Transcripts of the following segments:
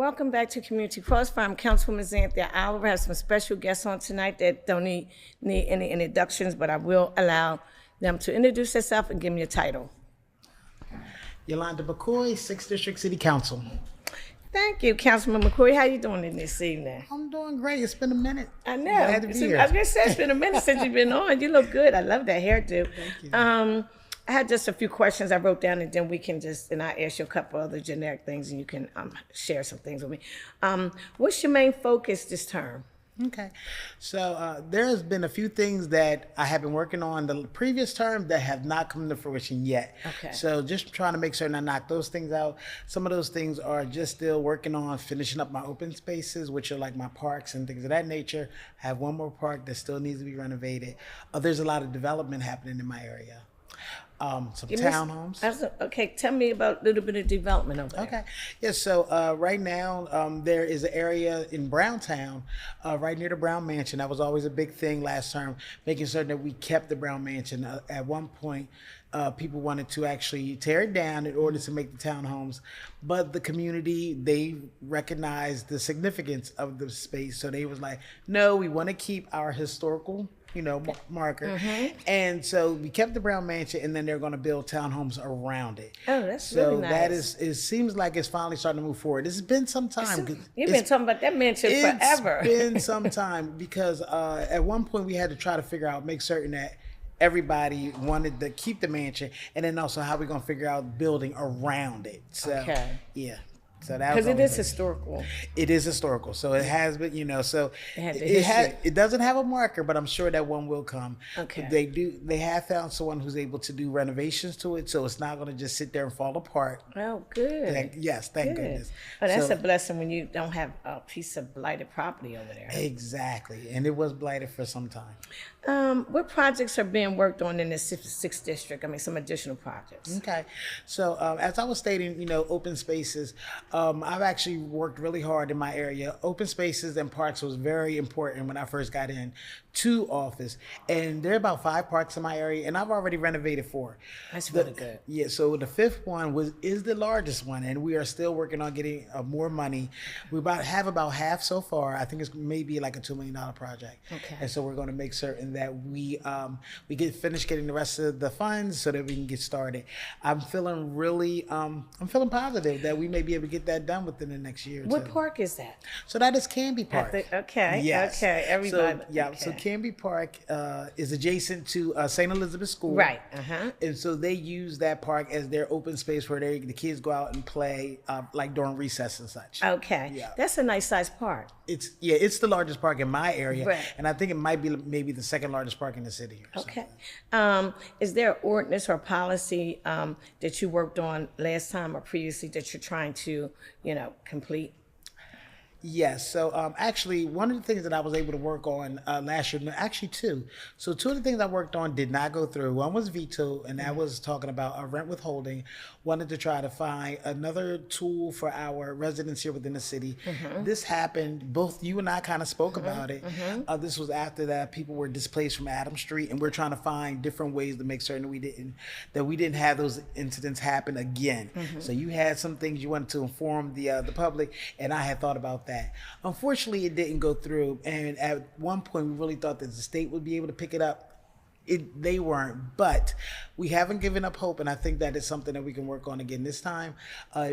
Welcome back to Community Crossfire. I'm Councilwoman Zanthia Oliver. I have some special guests on tonight that don't need any introductions, but I will allow them to introduce themselves and give me a title. Yolanda McCoy, 6th District City Council. Thank you, Councilman McCoy. How you doing in this evening? I'm doing great. It's been a minute. I know. Glad to be here. I was going to say, it's been a minute since you've been on. You look good. I love that hairdo. Thank you. I had just a few questions I wrote down, and then we can and I ask you a couple other generic things, and you can share some things with me. What's your main focus this term? Okay. So there has been a few things that I have been working on the previous term that have not come to fruition yet. Okay. So just trying to make certain I knock those things out. Some of those things are just still working on finishing up my open spaces, which are like my parks and things of that nature. I have one more park that still needs to be renovated. There's a lot of development happening in my area. Some townhomes. Okay, tell me about a little bit of development over there. Okay. Yes, so right now there is an area in Browntown right near the Brown Mansion. That was always a big thing last term, making certain that we kept the Brown Mansion. At one point, people wanted to actually tear it down in order to make the townhomes, but the community, they recognized the significance of the space, so they was like, no, we want to keep our historical marker. Mm-hmm. And so we kept the Brown Mansion, and then they're going to build townhomes around it. Oh, that's really nice. So that it seems like it's finally starting to move forward. It's been some time. You've been talking about that mansion forever. It's been some time because at one point we had to try to figure out, make certain that everybody wanted to keep the mansion, and then also how we're going to figure out building around it. So, okay. Yeah. So that because it is historical. It is historical, so it has been, so it doesn't have a marker, but I'm sure that one will come. Okay. They have found someone who's able to do renovations to it, so it's not going to just sit there and fall apart. Oh, good. Thank goodness. Oh, that's a blessing when you don't have a piece of blighted property over there. Exactly, and it was blighted for some time. What projects are being worked on in the 6th District? I mean, some additional projects. Okay, so as I was stating, open spaces. I've actually worked really hard in my area. Open spaces and parks was very important when I first got in to office. And there are about 5 parks in my area, and I've already renovated 4. That's really good. Yeah, so the 5th one is the largest one, and we are still working on getting more money. We have about half so far. I think it's maybe like a $2 million project. Okay. And so we're going to make certain that we get finished getting the rest of the funds so that we can get started. I'm feeling positive that we may be able to get that done within the next year or What two. park is that? So that is Canby Park. Okay. Yes. Okay. Everybody. So Canby Park is adjacent to St. Elizabeth School. Right. Uh-huh. And so they use that park as their open space where the kids go out and play like during recess and such. Okay. Yeah. That's a nice sized park. It's the largest park in my area. Right. And I think it might be maybe the second largest park in the city. Okay. Is there an ordinance or policy that you worked on last time or previously that you're trying to, complete? Yes. So actually, one of the things that I was able to work on last year, actually 2. So 2 of the things I worked on did not go through. One was veto, and that was talking about rent withholding. Wanted to try to find another tool for our residents here within the city. Mm-hmm. This happened, both you and I kind of spoke about it. Mm-hmm. This was after that people were displaced from Adams Street, and we're trying to find different ways to make certain that we didn't have those incidents happen again. Mm-hmm. So you had some things you wanted to inform the public, and I had thought about that. Unfortunately, it didn't go through, and at one point we really thought that the state would be able to pick it up. They weren't, but we haven't given up hope, and I think that is something that we can work on again this time.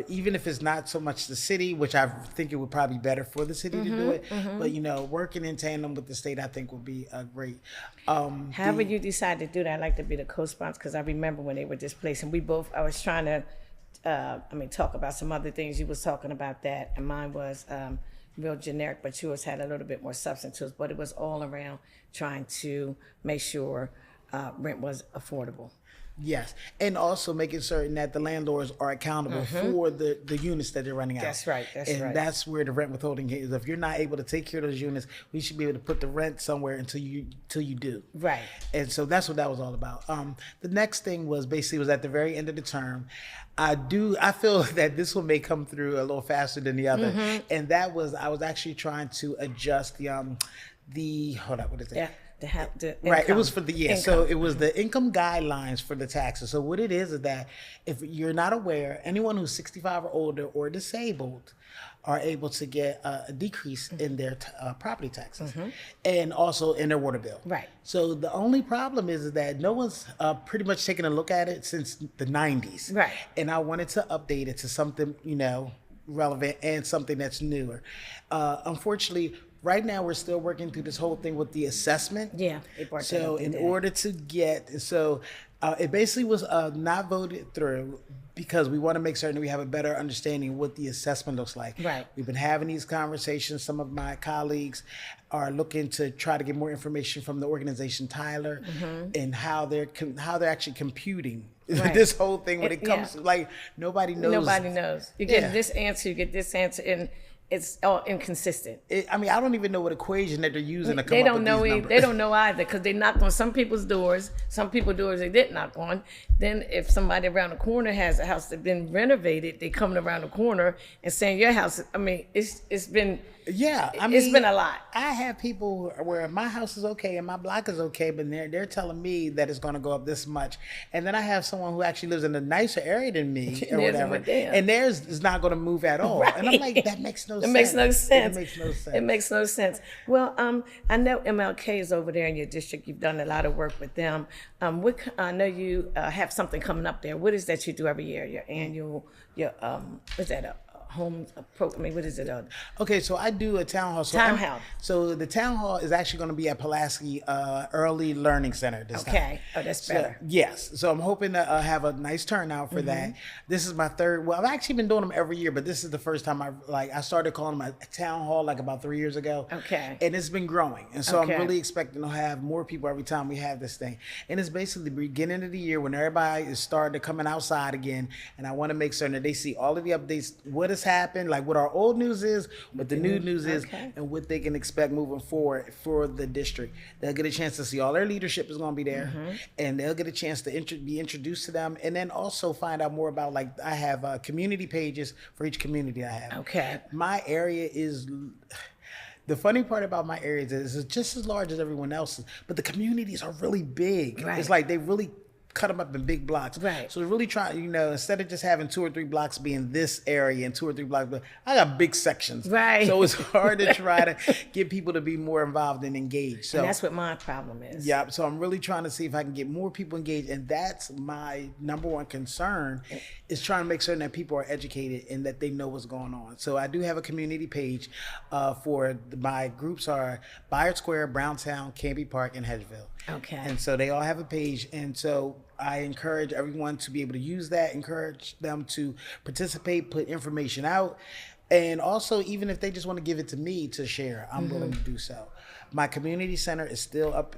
Even if it's not so much the city, which I think it would probably be better for the city to do it, but working in tandem with the state, I think would be great. However you decide to do that, I'd like to be the co-sponsor, because I remember when they were displaced, and I was trying to talk about some other things. You was talking about that, and mine was real generic, but yours had a little bit more substance to it. But it was all around trying to make sure rent was affordable. Yes, and also making certain that the landlords are accountable for the units that they're renting out. That's right. That's where the rent withholding is. If you're not able to take care of those units, we should be able to put the rent somewhere until you do. Right. And so that's what that was all about. The next thing was at the very end of the term. I feel that this one may come through a little faster than the other, and that was I was actually trying to adjust the hold on, what is it? Yeah. Right, it was for the income. So it was the income guidelines for the taxes. So what it is that if you're not aware, anyone who's 65 or older or disabled, are able to get a decrease in their property taxes and also in their water bill. Right. So the only problem is that no one's pretty much taken a look at it since the 90s. Right. And I wanted to update it to something, relevant and something that's newer. Unfortunately, right now we're still working through this whole thing with the assessment. Yeah. They brought that So up in today. order to get, it basically was not voted through because we want to make certain we have a better understanding what the assessment looks like. Right. We've been having these conversations. Some of my colleagues are looking to try to get more information from the organization Tyler and how they're actually computing Right. this whole thing when it Yeah. comes to, like, nobody knows. Nobody knows. You get Yeah. this answer, you get this answer, and it's all inconsistent. I don't even know what equation that they're using to come They up don't with know. these numbers. They don't know either because they knocked on some people's doors. Some people's doors they didn't knock on. Then if somebody around the corner has a house that's been renovated, they coming around the corner and saying your house. It's been. Yeah, It's been a lot. I have people where my house is okay and my block is okay, but they're telling me that it's going to go up this much, and then I have someone who actually lives in a nicer area than me or Theirs whatever, went down. and theirs is not going to move at all. Right. And I'm like, that makes no It sense. makes no sense. It makes no sense. It makes no sense. Well, I know MLK is over there in your district. You've done a lot of work with them. I know you have something coming up there. What is that you do every year? Your annual, what's that? What is it? Okay, so I do a town hall. Town hall. So the town hall is actually going to be at Pulaski Early Learning Center this time. Okay. Oh, that's better. Yes. So I'm hoping to have a nice turnout for that. This is my third. Well, I've actually been doing them every year, but this is the first time I started calling them a town hall like about 3 years ago. Okay. And it's been growing, and so Okay. I'm really expecting to have more people every time we have this thing. And it's basically the beginning of the year when everybody is starting to coming outside again, and I want to make certain that they see all of the updates, what has happened, like what our old news is, what the new news is, Okay. and what they can expect moving forward for the district. They'll get a chance to see all their leadership is going to be there, and they'll get a chance to be introduced to them, and then also find out more about, like, I have community pages for each community I have. Okay. My area is. The funny part about my area is it's just as large as everyone else's, but the communities are really big. Right. It's like they really cut them up in big blocks. Right. So really trying, instead of just having 2 or 3 blocks being this area and 2 or 3 blocks, but I got big sections. Right. So it's hard to try to get people to be more involved and engaged. So And that's what my problem is. yeah, so I'm really trying to see if I can get more people engaged, and that's my number one concern, is trying to make certain that people are educated and that they know what's going on. So I do have a community page for my groups are Bayard Square, Browntown, Canby Park, and Hedgeville. Okay. And so they all have a page, and so I encourage everyone to be able to use that, encourage them to participate, put information out, and also even if they just want to give it to me to share, I'm willing to do so. My community center is still up.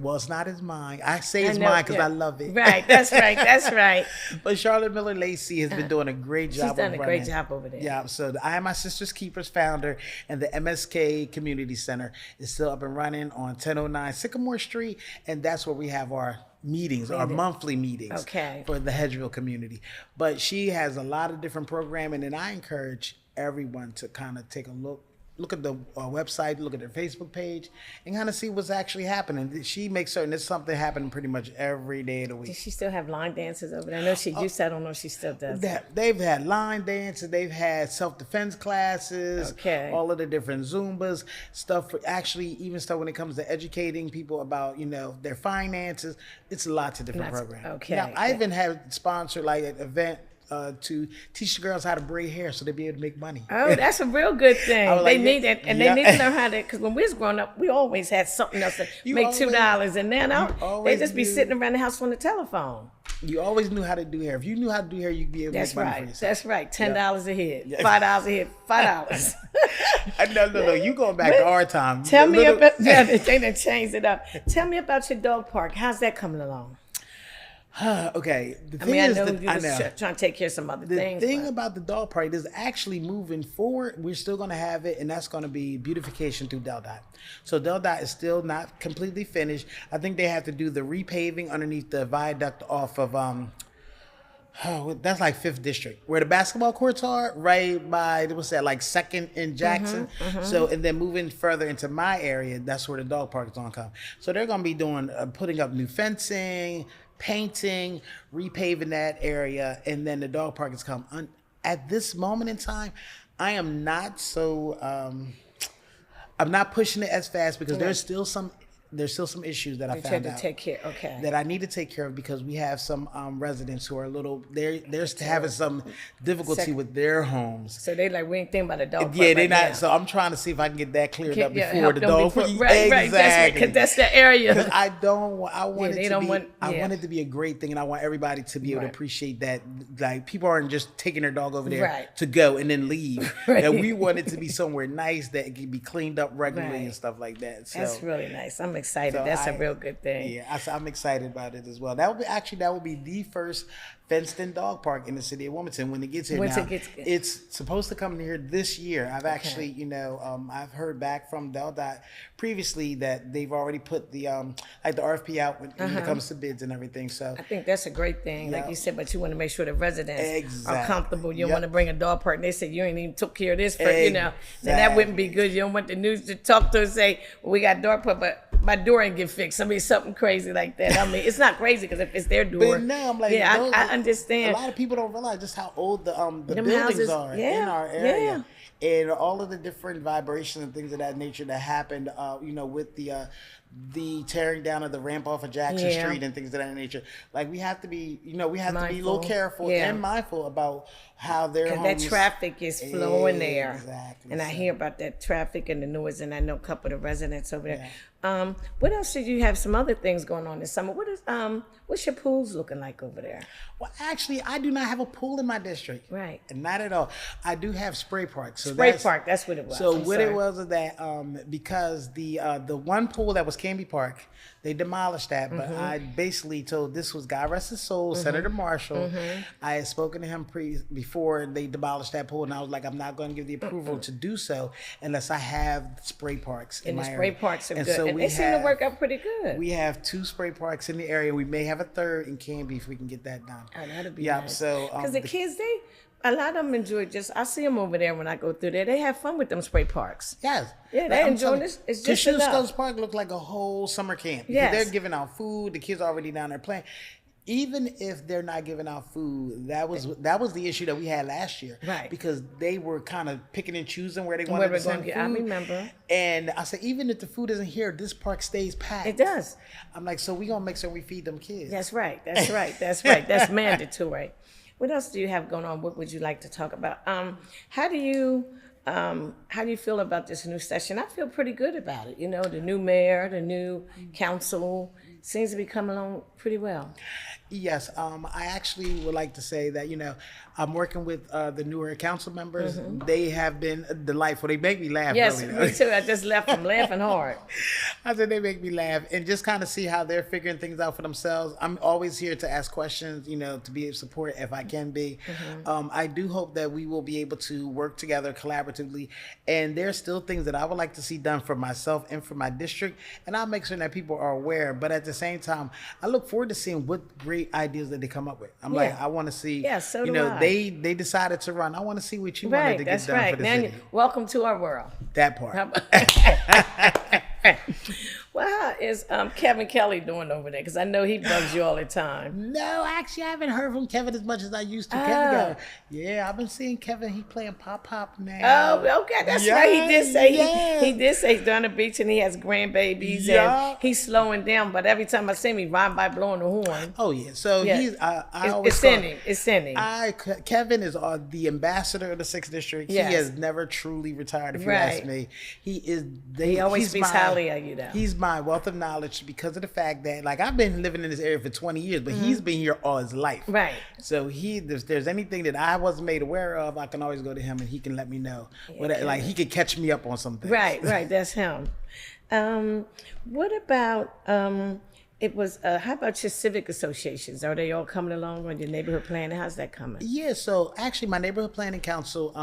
Well, it's not as mine. I say it's mine because I love it. Right, that's right, that's right. But Charlotte Miller Lacey has been doing a great job. She's done of a great running. job over there. Yeah, so I Am My Sister's Keepers founder, and the MSK Community Center is still up and running on 1009 Sycamore Street, and that's where we have our meetings, our monthly meetings for the Hedgeville community. But she has a lot of different programming, and I encourage everyone to kind of take a look at the website, look at their Facebook page, and kind of see what's actually happening. She makes certain there's something happening pretty much every day of the week. Does she still have line dances over there? I know she used to, I don't know if she still does. They've had line dances, they've had self-defense classes, all of the different Zumbas, stuff for actually even stuff when it comes to educating people about, their finances. It's lots of different programs. Okay. Now, I even had sponsored like an event to teach the girls how to braid hair so they'd be able to make money. Oh, that's a real good thing. They like, need that, and they need to learn how to. Because when we was growing up, we always had something else to make $2, and now they just be sitting around the house on the telephone. You always knew how to do hair. If you knew how to do hair, you'd be able to make money for yourself. That's right. $10 a head, $5 a head, $5. No. You going back to our time. Tell me about. Yeah, they done changed it up. Tell me about your dog park. How's that coming along? Okay. I know you was trying to take care of some other things. The thing about the dog park is actually moving forward. We're still going to have it, and that's going to be beautification through Del Dot. So Del Dot is still not completely finished. I think they have to do the repaving underneath the viaduct off of that's like 5th District, where the basketball courts are, right by, what's that, like 2nd and Jackson. So, and then moving further into my area, that's where the dog park is going to come. So they're going to be doing, putting up new fencing, painting, repaving that area, and then the dog park is come. At this moment in time, I am not so. I'm not pushing it as fast because there's still some issues that I found out to take care. Okay. that I need to take care of because we have some residents who are a little they're having some difficulty with their homes. So they like we ain't thinking about a dog. Yeah, park they right not. now. So I'm trying to see if I can get that cleared up before help the them dog. before- right, Exactly. because that's the area. Because I don't. I want they it to don't be. want- I yeah. want it to be a great thing, and I want everybody to be able to Right. appreciate that. Like people aren't just taking their dog over there Right. to go and then leave. Right. That we want it to be somewhere nice that it can be cleaned up regularly Right. and stuff like that. So That's really nice. I'm excited. so That's a I- real good thing. yeah, I'm excited about it as well. That would be the first fenced-in dog park in the city of Wilmington when it gets here. Once now, it gets- it's supposed to come here this year. I've actually, I've heard back from DelDOT previously that they've already put the like the RFP out when it comes to bids and everything. So I think that's a great thing, like Yeah. you said. But you want to make sure the residents are Exactly. comfortable. You don't Yep. want to bring a dog park and they say you ain't even took care of this, then that wouldn't be good. You don't want the news to talk to and say well, we got dog park, but my door ain't get fixed. Something crazy like that. I mean, it's not crazy because if it's their door, But now I'm like, yeah, those- I understand. A lot of people don't realize just how old the Them buildings houses, are in yeah, our area, and all of the different vibrations and things of that nature that happened. With the tearing down of the ramp off of Jackson Yeah. Street and things of that nature. Like we have to be, to be a little Mindful. careful Yeah. and mindful about how their Because homes. that traffic is flowing there. Exactly. And I So- hear about that traffic and the noise, and I know a couple of the residents over there. What else did you have? Some other things going on this summer. What's your pools looking like over there? Well, actually, I do not have a pool in my district. Right. Not at all. I do have spray parks. So Spray park, that's what it was. So I'm what sorry. it was that because the one pool that was Canby Park, they demolished that. But I basically told this was God rest his soul, Senator Marshall. I had spoken to him before they demolished that pool, and I was like, I'm not going to give the approval to do so unless I have spray parks in And the my spray area. parks are And good. so And we they seem to have- work out pretty good. We have 2 spray parks in the area. We may have a third in Canby if we can get that done. Oh, that'd be Yeah, nice. so Because the kids, a lot of them enjoy I see them over there when I go through there. They have fun with them spray parks. Yes. Yeah, they I'm enjoy telling this. you, It's just Cashew enough. Skulls Park looked like a whole summer camp. Because Yes. they're giving out food. The kids are already down there playing. Even if they're not giving out food, that was the issue that we had last year. Right. Because they were kind of picking and choosing where they Where wanted we're to gonna send get- food. I remember. And I said, even if the food isn't here, this park stays packed. It does. I'm like, so we gonna make sure we feed them kids. That's right. That's right. That's right. That's mandatory. What else do you have going on? What would you like to talk about? How do you feel about this new session? I feel pretty good about it. The new mayor, the new council seems to be coming along pretty well. Yes, I actually would like to say that, I'm working with the newer council members. They have been delightful. They make me laugh. Yes, really. me too. I just left from laughing hard. I said they make me laugh and just kind of see how they're figuring things out for themselves. I'm always here to ask questions, to be of support if I can be. I do hope that we will be able to work together collaboratively. And there's still things that I would like to see done for myself and for my district. And I'll make sure that people are aware. But at the same time, I look forward to seeing what great ideas that they come up with. I'm like, I want to see, Yeah, so do I. they decided to run. I want to see what you wanted Right, to get that's done right. for the Now, city. welcome to our world. That part. Well, how is Kevin Kelly doing over there? Because I know he bugs you all the time. No, actually, I haven't heard from Kevin as much as I used to. Yeah, I've been seeing Kevin. He playing pop now. Oh, okay, that's right. He did say yeah. he did say he's down the beach and he has grandbabies and he's slowing down. But every time I see him, he ride by blowing the horn. Oh yeah, so Yeah. he's. I always It's call- in him. It's in him. Kevin is the ambassador of the 6th District. Yes. He has never truly retired, if you Right. ask me. He is. He always he's speaks my- highly of you, though. He's my wealth of knowledge because of the fact that, like, I've been living in this area for 20 years, but he's been here all his life. Right. So if there's anything that I wasn't made aware of, I can always go to him and he can let me know. Like, he could catch me up on some things. Right. That's him. What about how about your civic associations? Are they all coming along on your neighborhood planning? How's that coming? Yeah, so actually my neighborhood planning council,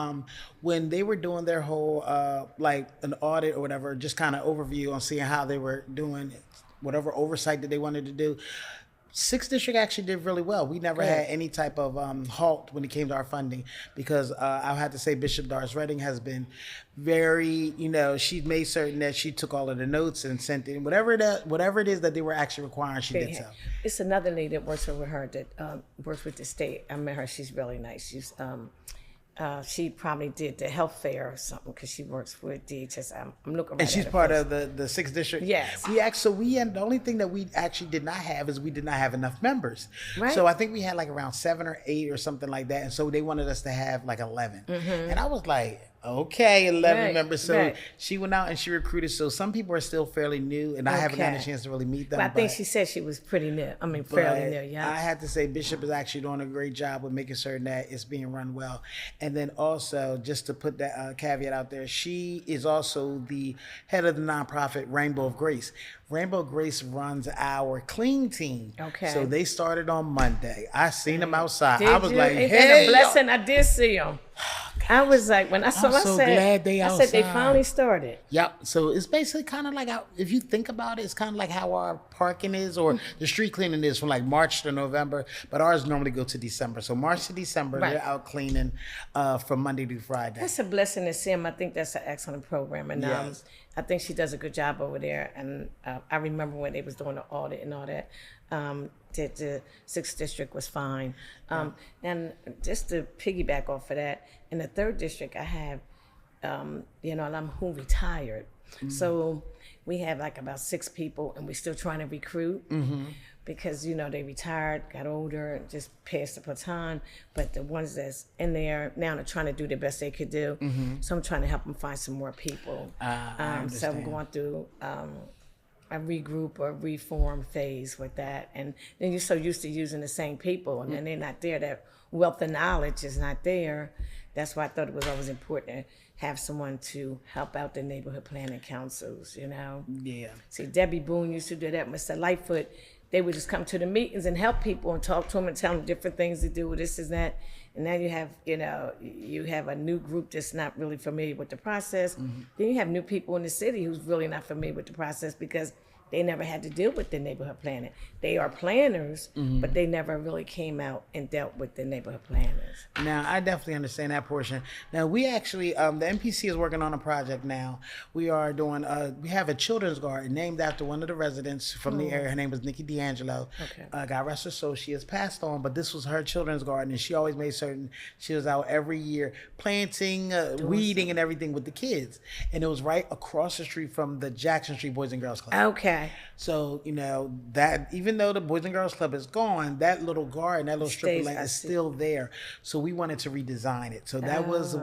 when they were doing their whole like an audit or whatever, just kind of overview on seeing how they were doing whatever oversight that they wanted to do, 6th District actually did really well. We never had any type of halt when it came to our funding because I had to say Bishop Doris Redding has been very, she made certain that she took all of the notes and sent in whatever it is that they were actually requiring, she did so. It's another lady that works with her that works with the state. I met her. She's really nice. She's she probably did the health fair or something because she works for DHS. I'm looking right And she's at her part face. of the 6th district. Yes. The only thing that we actually did not have is we did not have enough members. Right. So I think we had like around 7 or 8 or something like that. And so they wanted us to have like 11. And I was like, okay, 11 Right, members. So right. she went out and she recruited. So some people are still fairly new, and I haven't gotten a Okay. chance to really meet them. But I think she said she was pretty new. I mean, fairly new, yeah. I had to say Bishop is actually doing a great job with making certain that it's being run well. And then also, just to put that caveat out there, she is also the head of the nonprofit Rainbow of Grace. Rainbow of Grace runs our clean team. Okay. So they started on Monday. I seen them outside. Did I was you? like, Ain't hey, that a blessing? I did see them. I was like, when I saw them, so I said, glad they I said they outside. finally started. Yep. So it's basically kind of like if you think about it, it's kind of like how our parking is or the street cleaning is from like March to November, but ours normally go to December. So March to December, Right. they're out cleaning from Monday to Friday. That's a blessing to see them. I think that's an excellent program. And Yes. I think she does a good job over there. And I remember when they was doing the audit and all that, that the 6th district was fine. And just to piggyback off of that, in the 3rd district, I have, I'm who retired. So we have like about 6 people, and we're still trying to recruit. Because they retired, got older, and just passed the baton. But the ones that's in there now are trying to do the best they could do. So I'm trying to help them find some more people. So I'm understand. going through a regroup or reform phase with that. And then you're so used to using the same people, and then they're not there. That wealth of knowledge is not there. That's why I thought it was always important to have someone to help out the neighborhood planning councils. Yeah. See, Debbie Boone used to do that. Mr. Lightfoot, they would just come to the meetings and help people and talk to them and tell them different things to do, this is that. And now you have a new group that's not really familiar with the process. Then you have new people in the city who's really not familiar with the process because they never had to deal with the neighborhood planning. They are planners, but they never really came out and dealt with the neighborhood planners. Now, I definitely understand that portion. Now, we actually, the MPC is working on a project now. We are doing, we have a children's garden named after one of the residents from the area. Her name was Nikki D'Angelo. Okay. God rest her soul. She has passed on, but this was her children's garden, and she always made certain she was out every year planting, weeding, and everything with the kids. And it was right across the street from the Jackson Street Boys and Girls Club. Okay. So, that even though the Boys and Girls Club is gone, that little garden, that little strip of Stays, land I is see. still there. So we wanted to redesign it. So that was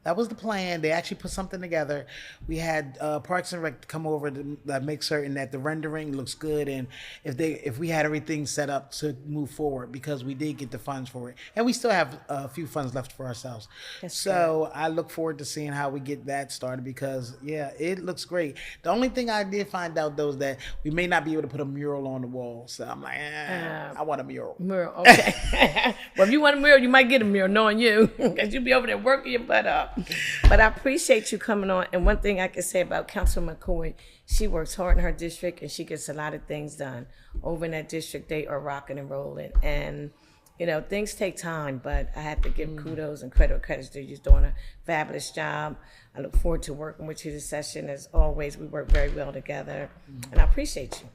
that was the plan. They actually put something together. We had Parks and Rec come over to make certain that the rendering looks good, and if we had everything set up to move forward, because we did get the funds for it, and we still have a few funds left for ourselves. So I look forward to seeing how we get that started, because it looks great. The only thing I did find out though is that we may not be able to put a mural on the wall. So I'm like, I want a mural. Mural, okay. Well, if you want a mural, you might get a mural, knowing you, because you be over there working your butt up. But I appreciate you coming on. And one thing I can say about Councilwoman McCoy, she works hard in her district and she gets a lot of things done. Over in that district, they are rocking and rolling. And, things take time, but I have to give kudos and credit's due. You're doing a fabulous job. I look forward to working with you this session. As always, we work very well together. And I appreciate you.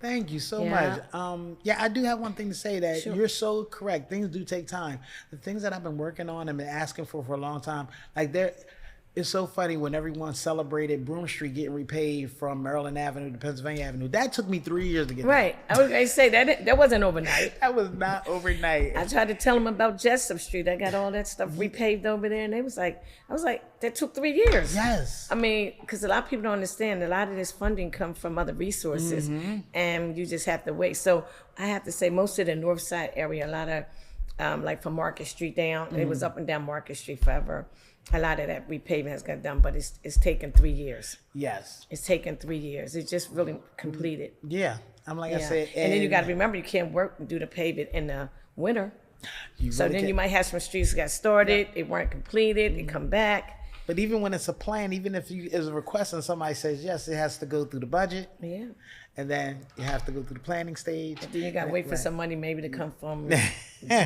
Thank you so Yeah. much. I do have one thing to say that you're so correct. Things do take time. The things that I've been working on and been asking for a long time, it's so funny when everyone celebrated Broome Street getting repaved from Maryland Avenue to Pennsylvania Avenue. That took me 3 years to get Right. I was going to say that wasn't overnight. That was not overnight. I tried to tell them about Jessup Street. I got all that stuff repaved over there, and I was like, that took 3 years. Yes. I mean, because a lot of people don't understand, a lot of this funding comes from other resources, and you just have to wait. So I have to say, most of the North Side area, a lot of, like from Market Street down, it was up and down Market Street forever. A lot of that repaving has got done, but it's taken 3 years. Yes. It's taken 3 years. It's just really completed. Yeah. I said. And then you got to remember, you can't work and do the pavement in the winter. So then you might have some streets that got started, they weren't completed, they come back. But even when it's a plan, even if you is a request and somebody says yes, it has to go through the budget. Yeah. And then you have to go through the planning stage. And then you got to wait for some money maybe to come from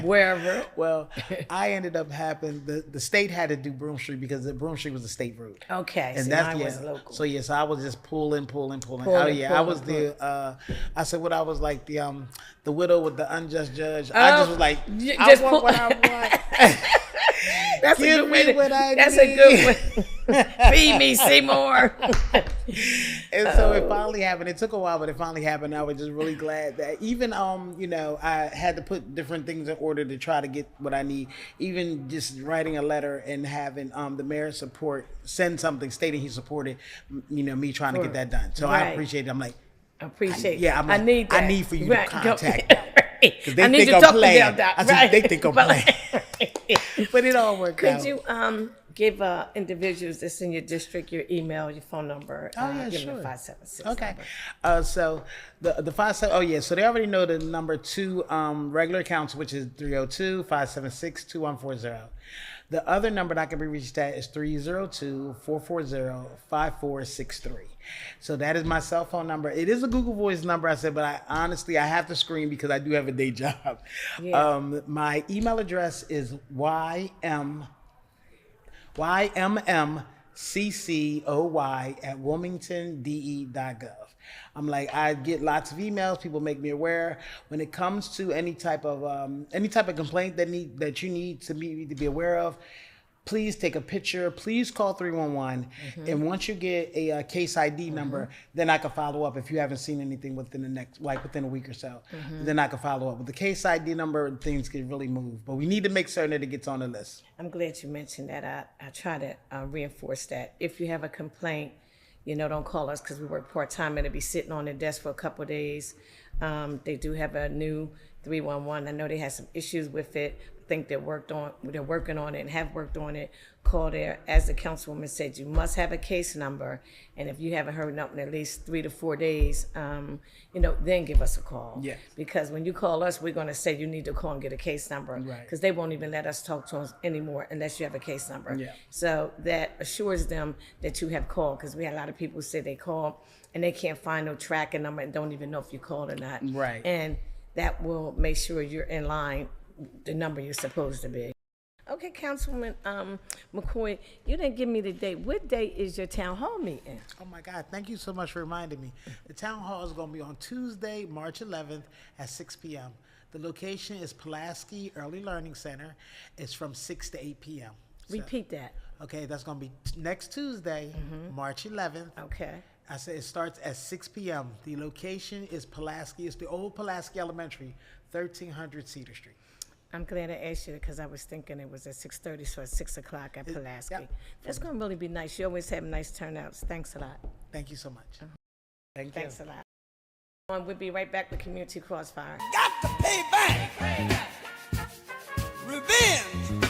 wherever. Well, I ended up having, the state had to do Broome Street because the Broome Street was a state road. Okay, And so that's mine was local. So yes, I was just pulling. Oh yeah, I was I said what I was like the widow with the unjust judge. I just was like, I want what I want. That's Give a good way me what I That's need. a good way. Feed me, Seymour. And so it finally happened. It took a while, but it finally happened. I was just really glad that even I had to put different things in order to try to get what I need. Even just writing a letter and having the mayor's send something stating he supported me trying to get that done. So I appreciate it. I'm like, I appreciate yeah, I need that. I need for you to contact me. I need to talk to them. I said, they think I'm playing. But it all worked out. Could you give individuals that's in your district your email, your phone number? Oh, yeah, give sure. them the 576 Okay. number. So the 57, oh yeah, so they already know the number 2 regular council, which is 302-576-2140. The other number that I can be reached at is 302-440-5463. So that is my cell phone number. It is a Google Voice number, I said, but I honestly have to scream because I do have a day job. Yeah. My email address is ymmccoy@wilmingtonde.gov. I'm like, I get lots of emails. People make me aware when it comes to any type of complaint that you need to be aware of. Please take a picture. Please call 311. And once you get a case ID number, then I can follow up. If you haven't seen anything within within a week or so, then I can follow up. With the case ID number, things can really move. But we need to make certain that it gets on the list. I'm glad you mentioned that. I try to reinforce that. If you have a complaint, don't call us because we work part-time and it'll be sitting on their desk for a couple of days. They do have a new 311. I know they had some issues with it. I think they're working on it and have worked on it. Call there. As the councilwoman said, you must have a case number. And if you haven't heard nothing in at least 3 to 4 days, then give us a call. Yes. Because when you call us, we're going to say you need to call and get a case number. Right. Because they won't even let us talk to us anymore unless you have a case number. Yeah. So that assures them that you have called. Because we had a lot of people say they call and they can't find no tracking number and don't even know if you called or not. Right. And that will make sure you're in line, the number you're supposed to be. Okay, Councilwoman McCoy, you didn't give me the date. What day is your town hall meeting? Oh my God, thank you so much for reminding me. The town hall is going to be on Tuesday, March 11th at 6 p.m. The location is Pulaski Early Learning Center. It's from 6 to 8 p.m. Repeat that. Okay, that's going to be next Tuesday, March 11th. Okay. I said it starts at 6 p.m. The location is Pulaski. It's the old Pulaski Elementary, 1300 Cedar Street. I'm glad I asked you because I was thinking it was at 6:30, so at 6 o'clock at Pulaski. Yep. That's going to really be nice. You always have nice turnouts. Thanks a lot. Thank you so much. Thanks a lot. We'll be right back with Community Crossfire. Got to pay back. Revenge.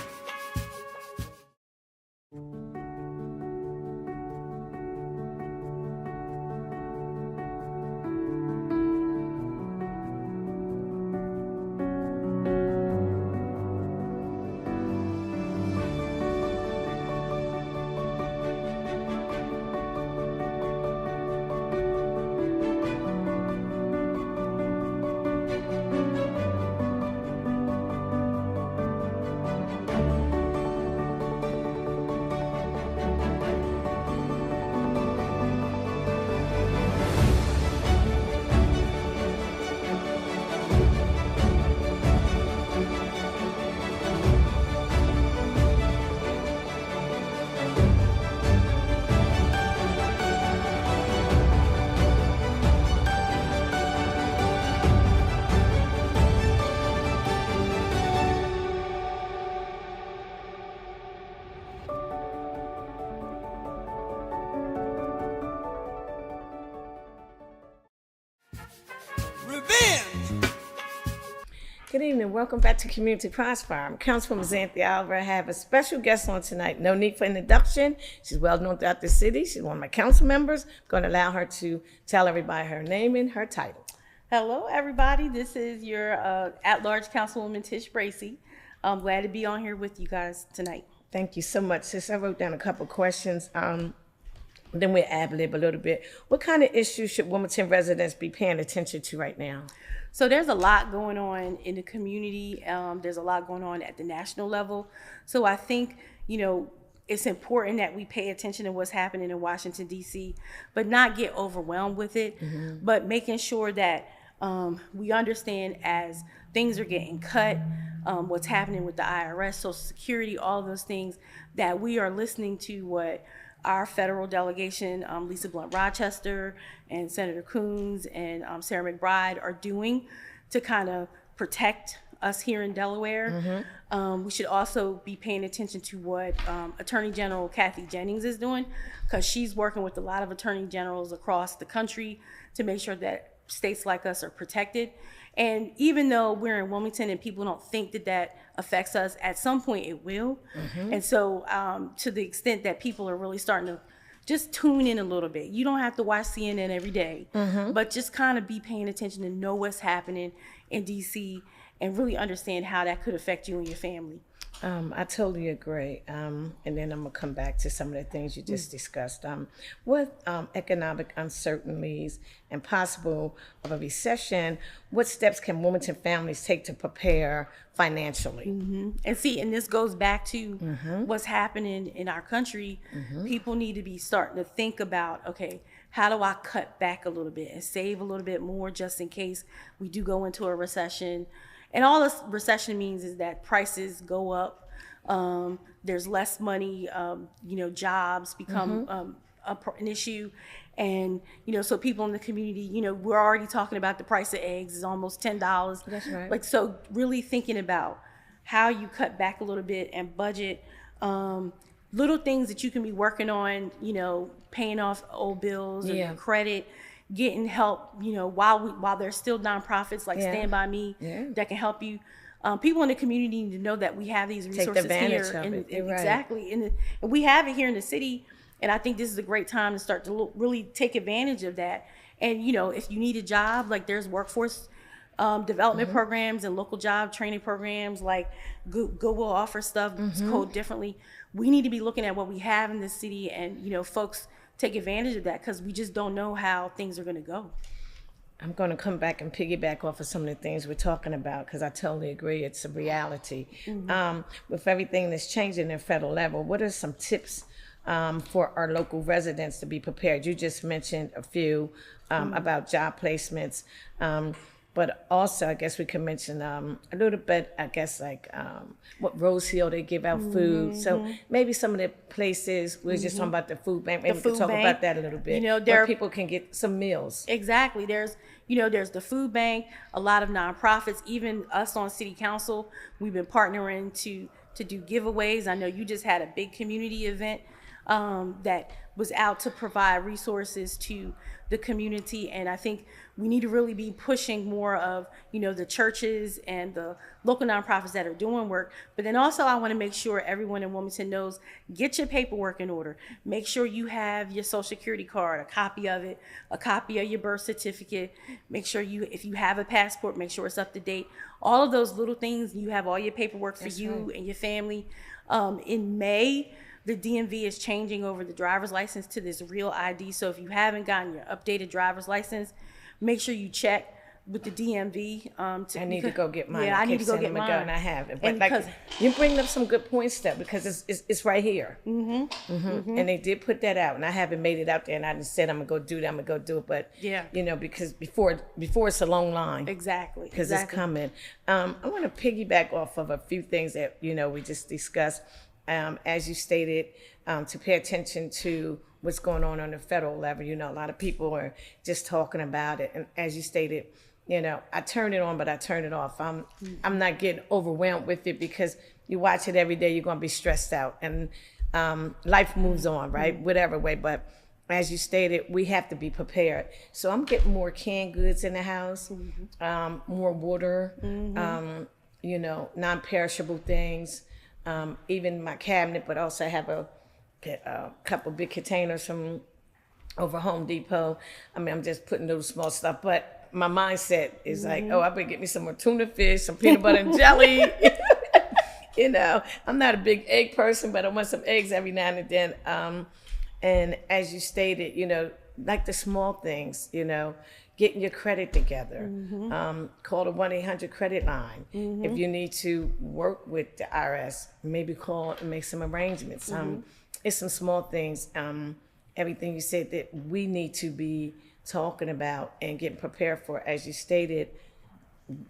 Good evening. Welcome back to Community Crossfire. I'm Councilwoman Zanthia Oliver. I have a special guest on tonight. No need for introduction. She's well known throughout the city. She's one of my council members. I'm going to allow her to tell everybody her name and her title. Hello, everybody. This is your at-large Councilwoman Tish Bracy. I'm glad to be on here with you guys tonight. Thank you so much, sis. I wrote down a couple questions. Then we'll ad-lib a little bit. What kind of issues should Wilmington residents be paying attention to right now? So there's a lot going on in the community. There's a lot going on at the national level. So I think, it's important that we pay attention to what's happening in Washington, D.C., but not get overwhelmed with it, but making sure that we understand as things are getting cut, what's happening with the IRS, Social Security, all those things, that we are listening to what our federal delegation, Lisa Blunt Rochester and Senator Coons and Sarah McBride are doing to kind of protect us here in Delaware. We should also be paying attention to what Attorney General Kathy Jennings is doing, because she's working with a lot of attorney generals across the country to make sure that states like us are protected. And even though we're in Wilmington and people don't think that that affects us, at some point it will. And so to the extent that people are really starting to just tune in a little bit. You don't have to watch CNN every day, but just kind of be paying attention to know what's happening in DC and really understand how that could affect you and your family. I totally agree. And then I'm going to come back to some of the things you just discussed. With economic uncertainties and possible of a recession, what steps can Wilmington families take to prepare financially? And see, and this goes back to what's happening in our country. People need to be starting to think about, okay, how do I cut back a little bit and save a little bit more just in case we do go into a recession? And all this recession means is that prices go up. There's less money. Jobs become an issue, and so people in the community, we're already talking about the price of eggs is almost $10. That's right. Like, so really thinking about how you cut back a little bit and budget. Little things that you can be working on, paying off old bills or your credit. Getting help, while there's still nonprofits like Stand By Me that can help you. People in the community need to know that we have these resources here. Exactly. And we have it here in the city. And I think this is a great time to start to really take advantage of that. And, if you need a job, like there's workforce development programs and local job training programs, like Google offers stuff, it's called differently. We need to be looking at what we have in the city and, folks take advantage of that, because we just don't know how things are going to go. I'm going to come back and piggyback off of some of the things we're talking about, because I totally agree. It's a reality. With everything that's changing at federal level, what are some tips for our local residents to be prepared? You just mentioned a few about job placements, but also I guess we could mention a little bit, I guess, like what Rose Hill, they give out food. So maybe some of the places, we're just talking about the food bank, maybe we could talk about that a little bit, where people can get some meals. Exactly. There's the food bank, a lot of nonprofits, even us on city council, we've been partnering to do giveaways. I know you just had a big community event that was out to provide resources to the community. And I think we need to really be pushing more of, the churches and the local nonprofits that are doing work. But then also I want to make sure everyone in Wilmington knows, get your paperwork in order. Make sure you have your Social Security card, a copy of it, a copy of your birth certificate. Make sure if you have a passport, make sure it's up to date. All of those little things, you have all your paperwork for you and your family. In May, the DMV is changing over the driver's license to this real ID. So if you haven't gotten your updated driver's license, make sure you check with the DMV. I need to go get mine. Yeah, I need to go get mine. And I have it. But you bring up some good points, Steph, because it's right here. And they did put that out, and I haven't made it out there, and I just said I'm gonna go do that. I'm gonna go do it, but because before it's a long line. Exactly. Because it's coming. I want to piggyback off of a few things that we just discussed. As you stated, to pay attention to what's going on the federal level. A lot of people are just talking about it. And as you stated, I turn it on, but I turn it off. I'm not getting overwhelmed with it, because you watch it every day, you're going to be stressed out. And life moves on, right? Whatever way. But as you stated, we have to be prepared. So I'm getting more canned goods in the house, more water, non-perishable things. Even my cabinet, but also I have a couple big containers from over Home Depot. I'm just putting those small stuff, but my mindset is like, I better get me some more tuna fish, some peanut butter and jelly. You know, I'm not a big egg person, but I want some eggs every now and then. And as you stated, you know, like the small things, you know, getting your credit together. Call the 1-800 credit line. If you need to work with the IRS, maybe call and make some arrangements. It's some small things. Everything you said that we need to be talking about and getting prepared for, as you stated,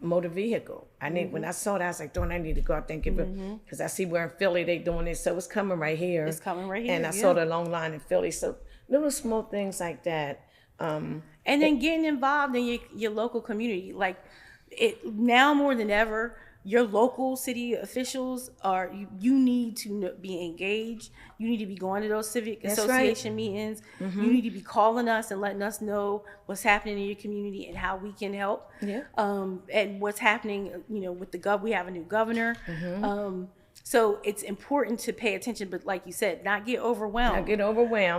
motor vehicle. I need when I saw that, I was like, don't I need to go out there and give it, because I see where in Philly they doing it, so it's coming right here. It's coming right here. And I saw the long line in Philly, so little small things like that. And then getting involved in your local community, like it now more than ever. Your local city officials are you need to be engaged. You need to be going to those civic association meetings. You need to be calling us and letting us know what's happening in your community and how we can help. And what's happening, you know, with the we have a new governor. So it's important to pay attention, but like you said, not get overwhelmed.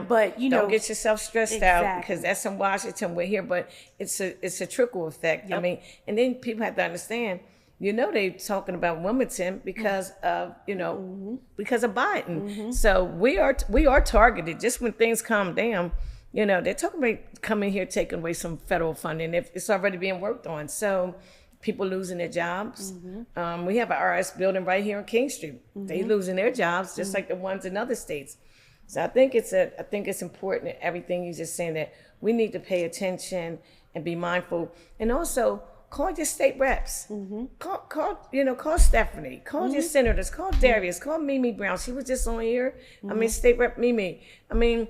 But you know, don't get yourself stressed out, because that's in Washington. We're here, but it's a trickle effect. I mean, and then people have to understand. You know, they're talking about Wilmington because of, you know, because of Biden. So we are targeted. Just when things calm down, you know, they're talking about coming here, taking away some federal funding. If it's already being worked on. So people losing their jobs. We have an RS building right here on King Street. They losing their jobs just like the ones in other states. So I think it's important, everything you're just saying, that we need to pay attention and be mindful. And also, call your state reps. Call Stephanie. Call your senators. Call Darius. Call Mimi Brown. She was just on here. I mean, State Rep Mimi. I mean,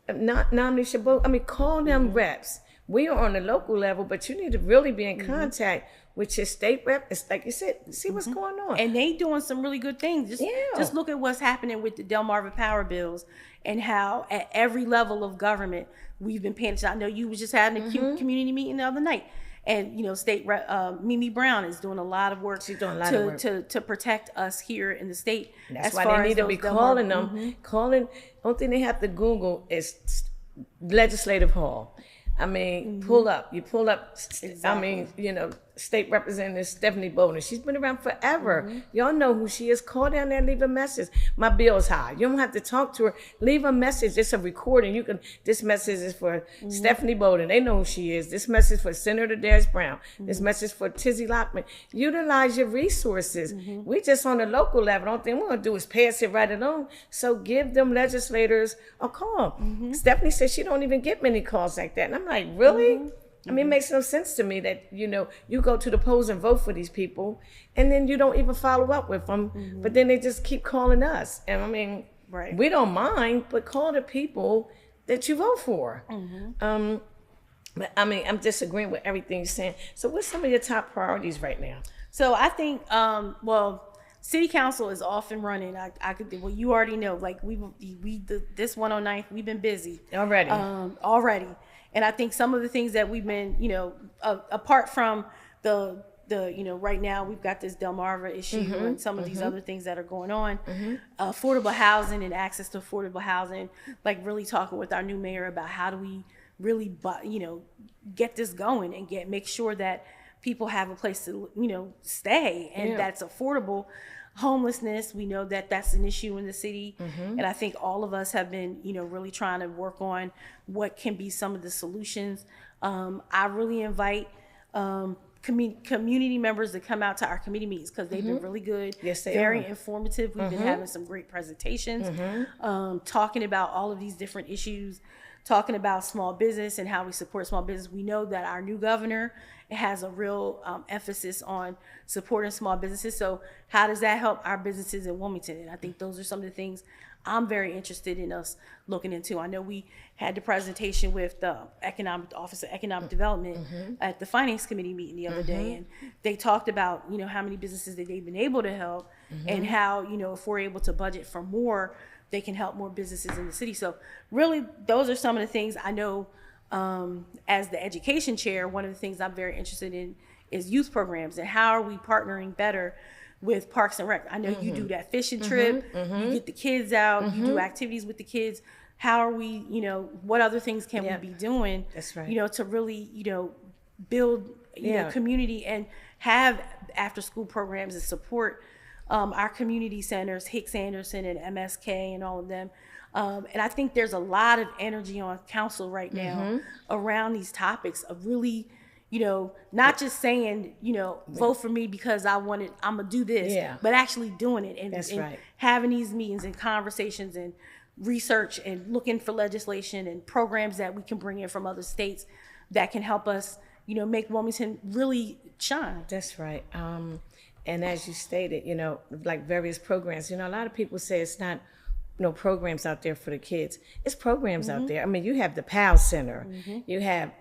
Nominee Chabot. I mean, call them reps. We are on the local level, but you need to really be in contact with your state rep. It's like you said, see what's going on. And they doing some really good things. Just look at what's happening with the Delmarva Power bills and how at every level of government we've been paying attention. I know you was just having a community meeting the other night. And, you know, State Rep Mimi Brown is doing a lot of work, to protect us here in the state. That's why they need to be calling them. Calling, only thing they have to Google is Legislative Hall. I mean, pull up. I mean, you know, State Representative Stephanie Bolden. She's been around forever. Y'all know who she is. Call down there and leave a message. My bill's high. You don't have to talk to her. Leave a message. It's a recording. This message is for Stephanie Bolden. They know who she is. This message for Senator Darius Brown. This message for Tizzy Lockman. Utilize your resources. We just on the local level. The only thing we're going to do is pass it right along. So give them legislators a call. Stephanie said she don't even get many calls like that. And I'm like, really? I mean, it makes no sense to me that, you know, you go to the polls and vote for these people and then you don't even follow up with them, but then they just keep calling us. And I mean, we don't mind, but call the people that you vote for. But I mean, I'm disagreeing with everything you're saying. So what's some of your top priorities right now? So I think, City Council is off and running. I could, well, you already know, like this 109th, we've been busy already. And I think some of the things that we've been, you know, apart from the you know, right now we've got this Delmarva issue and some of these other things that are going on, affordable housing and access to affordable housing, like really talking with our new mayor about how do we really, you know, get this going and make sure that people have a place to, you know, stay and that's affordable. Homelessness, we know that that's an issue in the city, and I think all of us have been, you know, really trying to work on what can be some of the solutions. I really invite community members to come out to our committee meetings because they've been really good, very informative. We've been having some great presentations, talking about all of these different issues, talking about small business and how we support small business. We know that our new governor has a real emphasis on supporting small businesses. So how does that help our businesses in Wilmington? And I think those are some of the things I'm very interested in us looking into. I know we had the presentation with the Office of Economic Development at the Finance Committee meeting the other day, and they talked about, you know, how many businesses that they've been able to help and how, you know, if we're able to budget for more, they can help more businesses in the city. So really, those are some of the things I know. As the education chair, one of the things I'm very interested in is youth programs and how are we partnering better with Parks and Rec. I know you do that fishing trip, you get the kids out, you do activities with the kids. How are we, you know, what other things can we be doing, you know, to really, you know, build, you know, community and have after school programs and support our community centers, Hicks Anderson and MSK and all of them. And I think there's a lot of energy on council right now around these topics of really, not just saying, vote for me because I'm going to do this, but actually doing it and having these meetings and conversations and research and looking for legislation and programs that we can bring in from other states that can help us, make Wilmington really shine. That's right. And as you stated, like various programs, a lot of people say it's not programs out there for the kids. It's programs out there. I mean, you have the PAL Center, you have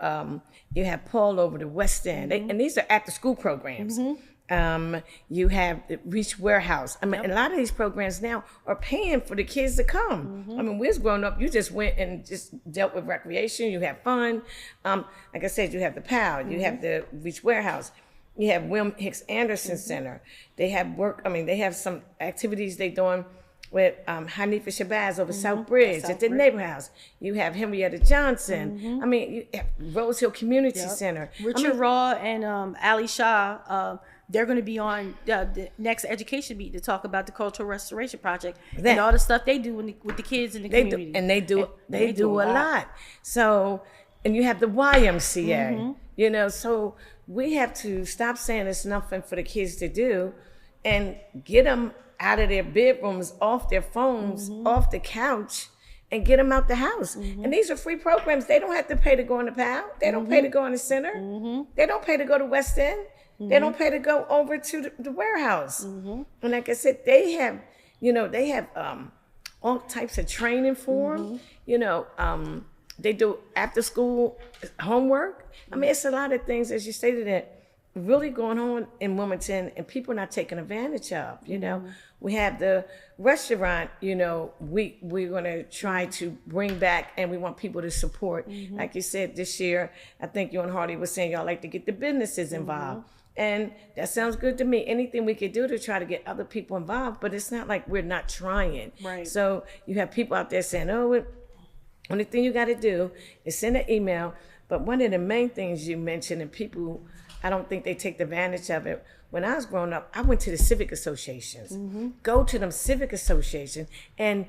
Paul over the West End, and these are after school programs. You have the Reach Warehouse. I mean, a lot of these programs now are paying for the kids to come. I mean, we was growing up, you just went and just dealt with recreation, you have fun. Like I said, you have the PAL, you have the Reach Warehouse. You have William Hicks Anderson Center. They have they have some activities they doing with Hanifa Shabazz over South Bridge at the neighborhood house. You have Henrietta Johnson. I mean, you have Rose Hill Community Center. Richard Raw and Ali Shah, they're going to be on the next education meeting to talk about the Cultural Restoration Project and all the stuff they do with the kids in the community. They do a lot. So, and you have the YMCA, so we have to stop saying it's nothing for the kids to do and get them out of their bedrooms, off their phones, off the couch, and get them out the house. And these are free programs. They don't have to pay to go in the PAL. They don't pay to go in the center. They don't pay to go to West End. They don't pay to go over to the warehouse. And like I said, they have, all types of training for them. They do after school homework. I mean, it's a lot of things, as you stated, that really going on in Wilmington and people not taking advantage of. We have the restaurant, we're going to try to bring back, and we want people to support. Like you said, this year, I think you and Hardy was saying y'all like to get the businesses involved. And that sounds good to me. Anything we could do to try to get other people involved, but it's not like we're not trying. Right. So you have people out there saying, only thing you got to do is send an email. But one of the main things you mentioned, and people, I don't think they take advantage of it. When I was growing up, I went to the civic associations. Go to them civic associations, and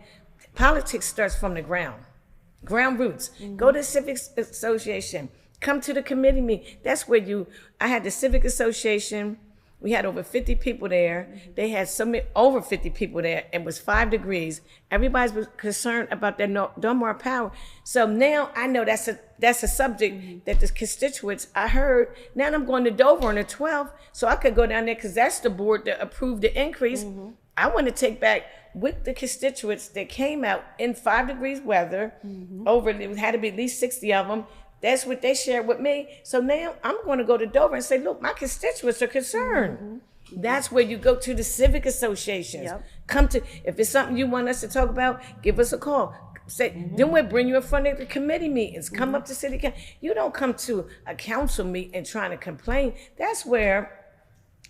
politics starts from the ground roots. Go to civic association. Come to the committee meeting. That's where I had the civic association. We had over 50 people there. They had over 50 people there. It was 5 degrees. Everybody was concerned about their no more power. So now I know that's a subject that the constituents I heard. Now I'm going to Dover on the 12th, so I could go down there because that's the board that approved the increase. I want to take back with the constituents that came out in 5 degrees weather. It had to be at least 60 of them. That's what they shared with me. So now I'm going to go to Dover and say, look, my constituents are concerned. That's where you go to the civic associations. If it's something you want us to talk about, give us a call. Then we'll bring you in front of the committee meetings. Come up to city council. You don't come to a council meeting trying to complain. That's where,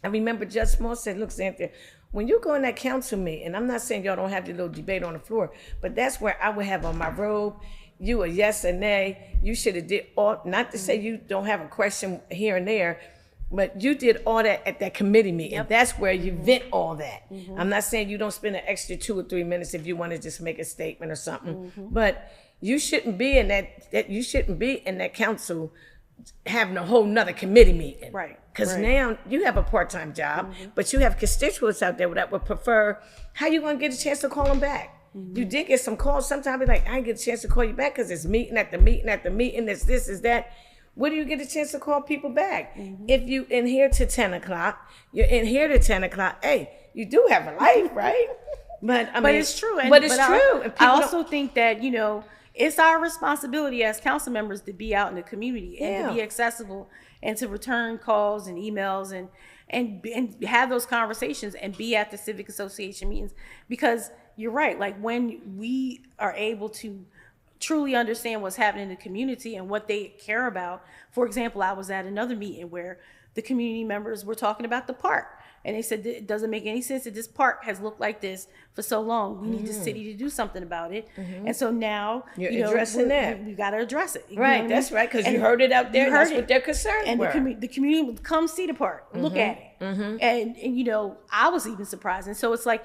I remember Judge Small said, look, Zanthia, when you go in that council meeting, and I'm not saying y'all don't have your little debate on the floor, but that's where I would have on my robe, you a yes or nay. You should have did all, not to say you don't have a question here and there, but you did all that at that committee meeting. That's where you vent all that. I'm not saying you don't spend an extra 2 or 3 minutes if you want to just make a statement or something, but you shouldn't be in you shouldn't be in that council having a whole nother committee meeting. Right. Because now you have a part-time job, but you have constituents out there that would prefer, how you going to get a chance to call them back? You did get some calls. Sometimes it's like, I didn't get a chance to call you back because it's meeting after meeting after meeting. It's this, is that. Where do you get a chance to call people back? If you in here to 10 o'clock, you're in here to 10 o'clock. Hey, you do have a life, right? But it's true. true. I also think that, it's our responsibility as council members to be out in the community and to be accessible and to return calls and emails and have those conversations and be at the civic association meetings, because you're right. Like when we are able to truly understand what's happening in the community and what they care about. For example, I was at another meeting where the community members were talking about the park. And they said, it doesn't make any sense that this park has looked like this for so long. We need the city to do something about it. And so now, You're addressing that. We got to address it. You know Right, what that's I mean? right, because And you heard it out there, you that's heard what it. their concerns And were. the community would come see the park, look at it. And you know, I was even surprised. And so it's like,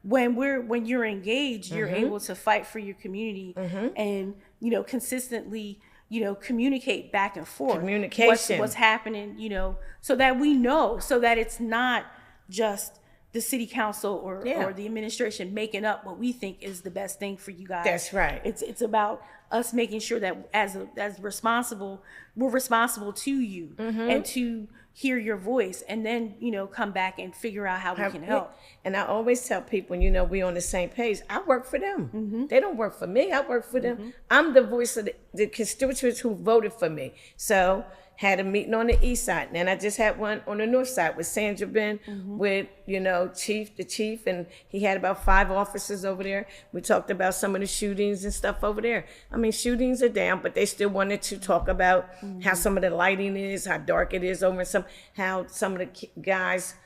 when you're engaged, you're able to fight for your community and, you know, consistently, you know, communicate back and forth. Communication. What's happening, you know, so that we know, so that it's not just the city council or the administration making up what we think is the best thing for you guys. That's right. It's about us making sure that as responsible, we're responsible to you and to hear your voice, and then, you know, come back and figure out how we can help. And I always tell people, you know, we on the same page. I work for them. They don't work for me. I work for them. I'm the voice of the constituents who voted for me. So had a meeting on the east side, and then I just had one on the north side with Sandra Ben, with, you know, the chief, and he had about 5 officers over there. We talked about some of the shootings and stuff over there. I mean, shootings are down, but they still wanted to talk about how some of the lighting is, how dark it is over in how some of the guys,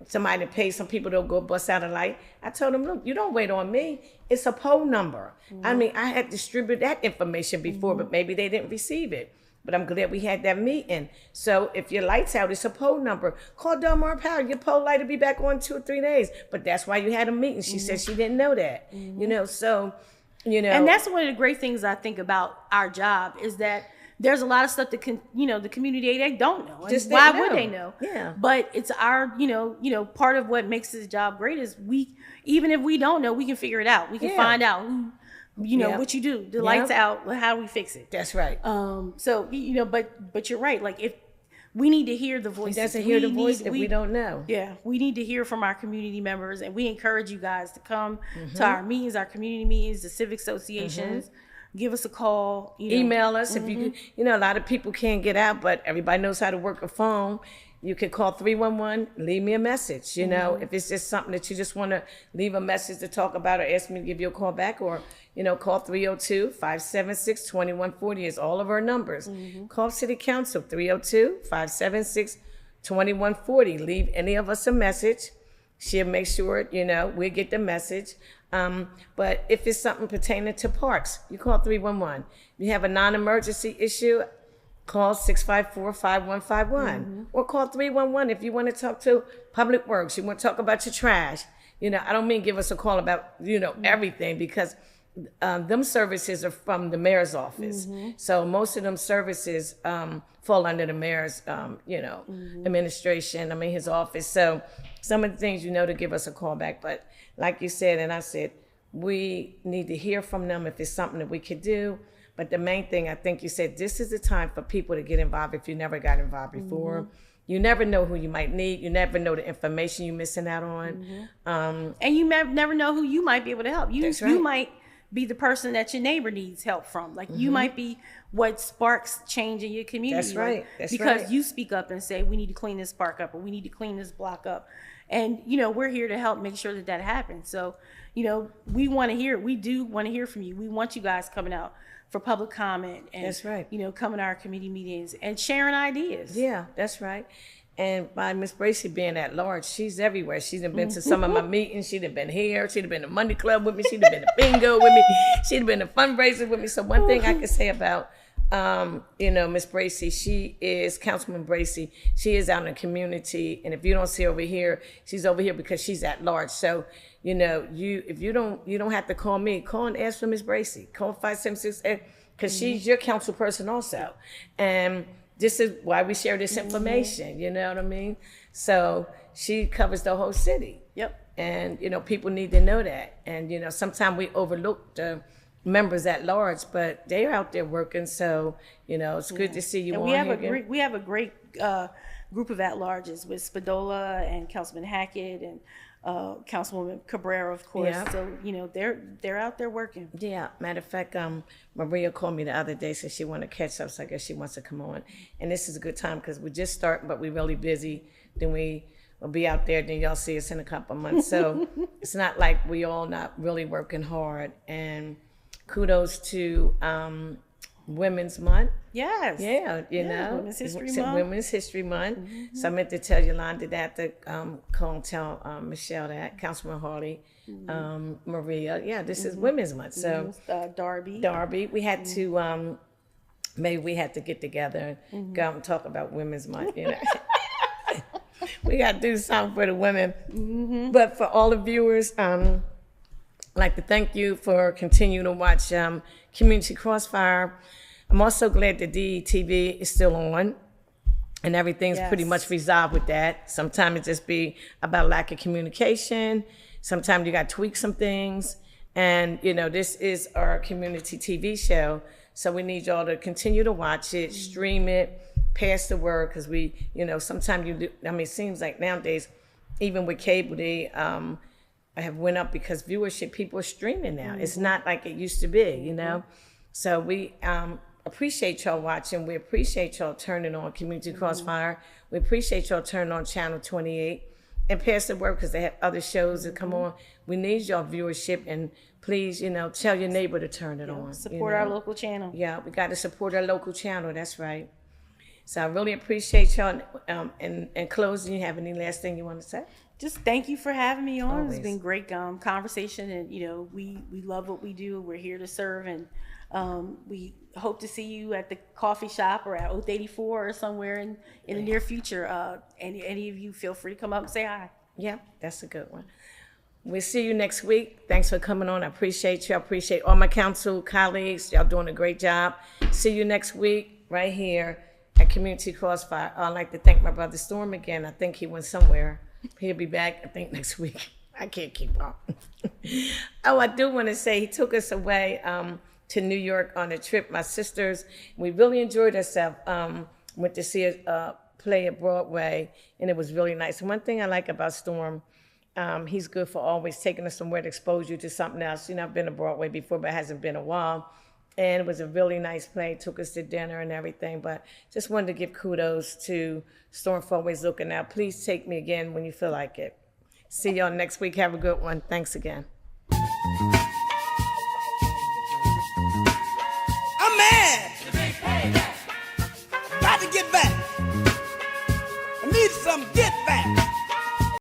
somebody pays some people to go bust out a light. I told them, look, you don't wait on me. It's a poll number. I mean, I had distributed that information before, but maybe they didn't receive it. But I'm glad we had that meeting. So if your light's out, it's a poll number. Call Delmar Power. Your poll light will be back on 2 or 3 days. But that's why you had a meeting. She said she didn't know that. You know, so, you know. And that's one of the great things I think about our job is that there's a lot of stuff that the community they don't know. And Just why didn't would know. they know? Yeah. But it's our, you know, part of what makes this job great is even if we don't know, we can figure it out. We can find out who, you know, what you do. The lights out. How do we fix it? That's right. So, you know, but you're right. Like, if we need to hear the voices. He doesn't hear the voice if we don't know. Yeah, we need to hear from our community members, and we encourage you guys to come to our meetings, our community meetings, the civic associations. Give us a call. You know. Email us if you know, a lot of people can't get out, but everybody knows how to work a phone. You can call 311, leave me a message. You know, if it's just something that you just want to leave a message to talk about or ask me to give you a call back, or, you know, call 302-576-2140 is all of our numbers. Call City Council, 302-576-2140. Leave any of us a message. She'll make sure, you know, we'll get the message. But if it's something pertaining to parks, you call 311. You have a non-emergency issue, call 654-5151 or call 311 if you want to talk to Public Works. You want to talk about your trash. You know, I don't mean give us a call about, you know, everything, because them services are from the mayor's office. So most of them services fall under the mayor's, you know, administration, I mean, his office. So some of the things, you know, to give us a call back. But like you said, and I said, we need to hear from them if it's something that we could do. But the main thing, I think you said, this is the time for people to get involved if you never got involved before. You never know who you might need. You never know the information you're missing out on. And you never know who you might be able to help. You might be the person that your neighbor needs help from. Like, you might be what sparks change in your community. That's right. That's because right. you speak up and say, we need to clean this park up, or we need to clean this block up. And, you know, we're here to help make sure that happens. So, you know, we do want to hear from you. We want you guys coming out for public comment and, That's right. you know, coming to our committee meetings and sharing ideas. Yeah, that's right. And by Miss Bracy being at large, she's everywhere. She's been to some of my meetings. She'd have been here. She'd have been to Monday Club with me. She'd have been to bingo with me. She'd have been to fundraisers with me. So one thing I could say about, you know, Miss Bracy, she is Councilwoman Bracy. She is out in the community. And if you don't see her over here, she's over here because she's at large. So, you know, you don't have to call me. Call and ask for Miss Bracy. Call 576, because she's your council person also. And this is why we share this information, you know what I mean? So she covers the whole city. Yep. And, you know, people need to know that. And, you know, sometimes we overlook the members at large, but they're out there working. So, you know, it's good to see you and on here. we have a great group of at-larges with Spadola and Councilman Hackett and Councilwoman Cabrera, of course. Yeah. So, you know, they're out there working. Yeah, matter of fact, Maria called me the other day, said she wanted to catch up, so I guess she wants to come on. And this is a good time because we just start, but we're really busy. Then we will be out there, then y'all see us in a couple of months. So it's not like we all not really working hard. And kudos to Women's Month. Yes. Yeah, you know, Women's History it's Month. Women's History Month. So I meant to tell Yolanda that, to call and tell Michelle that, Councilman Harley, Maria. Yeah, this is Women's Month. So Darby. we had to, maybe we had to get together and go out and talk about Women's Month, you know. We got to do something for the women. But for all the viewers, I'd like to thank you for continuing to watch Community Crossfire. I'm also glad that DETV is still on and everything's pretty much resolved with that. Sometimes it just be about lack of communication. Sometimes you got to tweak some things. And, you know, this is our community TV show. So we need y'all to continue to watch it, stream it, pass the word, because we, you know, sometimes you do, I mean, it seems like nowadays, even with cable, they have went up because viewership, people are streaming now. It's not like it used to be, you know? So we appreciate y'all watching. We appreciate y'all turning on Community Crossfire. We appreciate y'all turning on Channel 28 and pass the word, because they have other shows that come on. We need y'all viewership, and please, you know, tell your neighbor to turn it on. Support you know? our local channel. Yeah, we got to support our local channel. That's right. So I really appreciate y'all. In closing, you have any last thing you want to say? Just thank you for having me on. Always. It's been great conversation, and you know, we love what we do. We're here to serve, and we hope to see you at the coffee shop or at Oath 84 or somewhere in the near future. Any of you, feel free to come up and say hi. Yeah, that's a good one. We'll see you next week. Thanks for coming on. I appreciate you. I appreciate all my council colleagues. Y'all doing a great job. See you next week right here at Community Crossfire. I'd like to thank my brother Storm again. I think he went somewhere. He'll be back, I think, next week. I can't keep up. Oh, I do want to say he took us away to New York on a trip. My sisters, we really enjoyed ourselves. Went to see a play at Broadway, and it was really nice. And one thing I like about Storm, he's good for always taking us somewhere to expose you to something else. You know, I've been to Broadway before, but it hasn't been a while. And it was a really nice play. Took us to dinner and everything. But just wanted to give kudos to Storm for always looking out. Please take me again when you feel like it. See y'all next week. Have a good one. Thanks again. I'm mad. Got to get back. I need some get back.